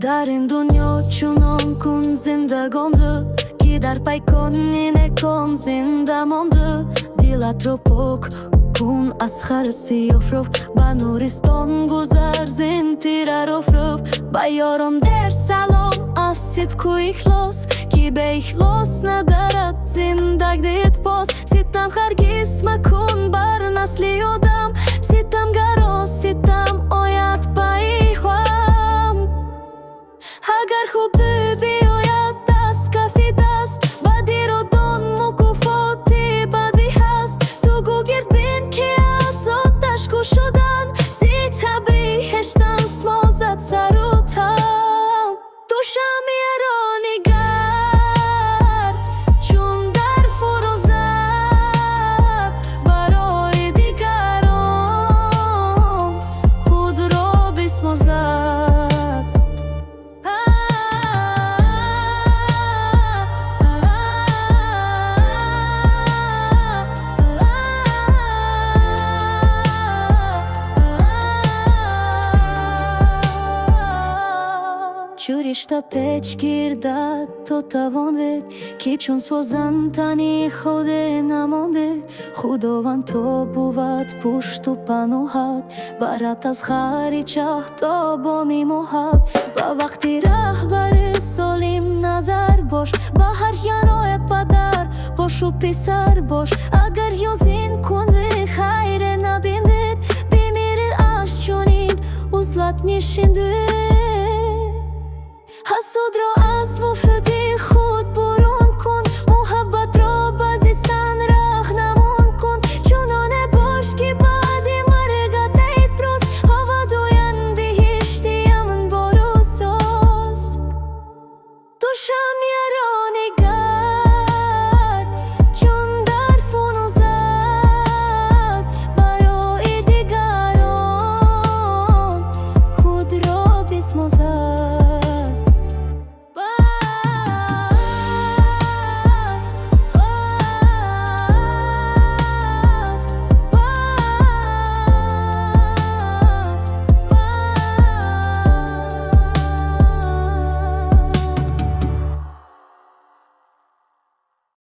در این دنیا چونان کن زندگانده که در پیکانی نکن زنده مانده. دلت رو پاک کن از خرسی افروف با نورستان گذر زین تیره رفروف. با یاران در سلام از صدق و اخلاص که به اخلاص ندارد زندگیت باز. ستم هرگز مکن بر نسل آدم، ستمگرا ستم آید با ایوام. اگر خوب بیاید دست کفی دست، بدی رو دان مکافاتی بدی هست. تو گو گرد بین که از آتش کش شدن، زی تبری هشتن سمازد سر و تم. تو شمی را نگر چون در فروزد برای دیگران خود را بسمازد. Чуришта печ гирдад то тавон вед ки чун созан тани ходе намондед. худованд то буд пушту паноҳад барат аз хари чаҳ то бо мемоҳад. ба вақти раҳбари солим назар бош, ба ҳар ярои падар бошу писар бош. агар ёзин кунди хайре набиндед, бимири аз чунин узлат нишиндед. حسود را از وفدی